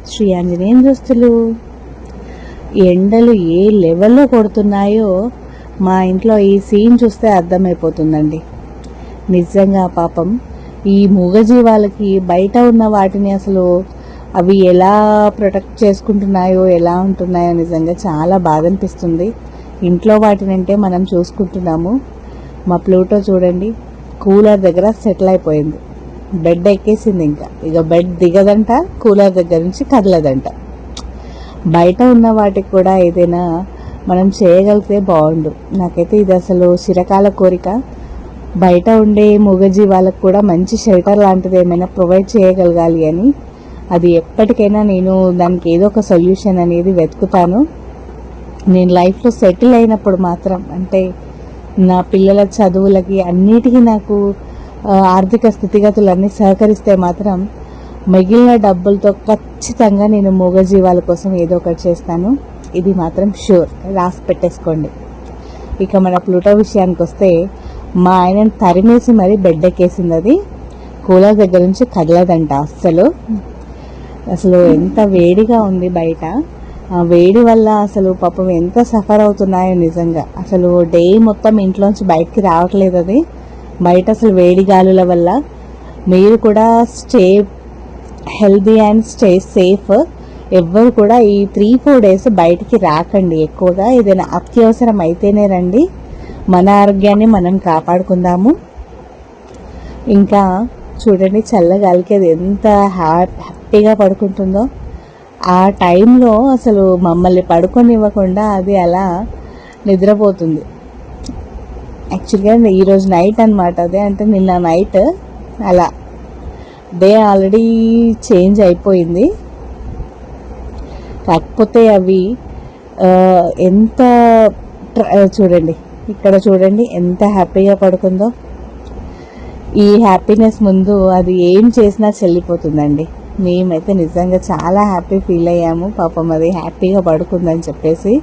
శ్రీ ఆంజనేయం దోస్తులు. ఎండలు ఏ లెవెల్లో కొడుతున్నాయో మా ఇంట్లో ఈ సీన్ చూస్తే అర్థమైపోతుందండి. నిజంగా పాపం ఈ మూగజీవాలకి బయట ఉన్న వాటిని అసలు అవి ఎలా ప్రొటెక్ట్ చేసుకుంటున్నాయో, ఎలా ఉంటున్నాయో నిజంగా చాలా బాధ అనిపిస్తుంది. ఇంట్లో వాటినంటే మనం చూసుకుంటున్నాము. మా ప్లూటో చూడండి, కూలర్ దగ్గర సెటిల్ అయిపోయింది. బెడ్ ఎక్కేసింది. ఇక బెడ్ దిగదంట, కూలర్ దగ్గర నుంచి కదలదంట. బయట ఉన్న వాటికి కూడా ఏదైనా మనం చేయగలిగితే బాగుండు. నాకైతే ఇది అసలు చిరకాల కోరిక. బయట ఉండే మూగజీవాలకు కూడా మంచి షెల్టర్ లాంటిది ఏమైనా ప్రొవైడ్ చేయగలగాలి అని. అది ఎప్పటికైనా నేను దానికి ఏదో ఒక సొల్యూషన్ అనేది వెతుకుతాను. నేను లైఫ్లో సెటిల్ అయినప్పుడు మాత్రం, అంటే నా పిల్లల చదువులకి అన్నిటికీ నాకు ఆర్థిక స్థితిగతులన్నీ సహకరిస్తే మాత్రం మిగిలిన డబ్బులతో ఖచ్చితంగా నేను మూగజీవాల కోసం ఏదో ఒకటి చేస్తాను. ఇది మాత్రం షూర్, రాసి పెట్టేసుకోండి. ఇక మన ప్లూటో విషయానికి వస్తే, మా ఆయనను తరిమేసి మరీ బెడ్ ఎక్కేసింది. అది కూలర్ దగ్గర నుంచి కదలదంట అసలు ఎంత వేడిగా ఉంది బయట. ఆ వేడి వల్ల అసలు పాపం ఎంత సఫర్ అవుతున్నాయో నిజంగా. అసలు డే మొత్తం ఇంట్లోంచి బయటికి రావట్లేదు అది. బయట అసలు వేడి గాలుల వల్ల. మీరు కూడా stay healthy and stay safe. ఎవ్వరు కూడా ఈ 3-4 డేస్ బయటికి రాకండి. ఎక్కువగా ఏదైనా అత్యవసరం అయితేనే రండి. మన ఆరోగ్యాన్ని మనం కాపాడుకుందాము. ఇంకా చూడండి, చల్లగాలికి అది ఎంత హ్యాపీగా పడుకుంటుందో. ఆ టైంలో అసలు మమ్మల్ని పడుకోనివ్వకుండా అది అలా నిద్రపోతుంది. యాక్చువల్గా ఈరోజు నైట్ అనమాట అది, అంటే నిన్న నైట్. అలా డే ఆల్రెడీ చేంజ్ అయిపోయింది. కాకపోతే అవి ఎంత చూడండి, ఇక్కడ చూడండి ఎంత హ్యాపీగా పడుకుందో. ఈ హ్యాపీనెస్ ముందు అది ఏం చేసినా చెల్లిపోతుందండి. మేమైతే నిజంగా చాలా హ్యాపీ ఫీల్ అయ్యాము. పాపం అది హ్యాపీగా పడుకుందని చెప్పేసి.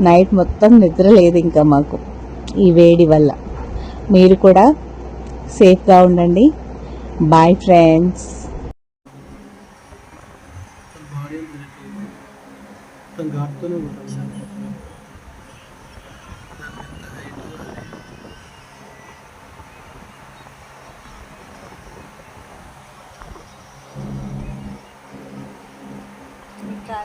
నైట్ మొత్తం నిద్ర లేదు ఇంకా మాకు ఈ వేడి వల్ల. మీరు కూడా సేఫ్గా ఉండండి. Bye friends. ఇంకా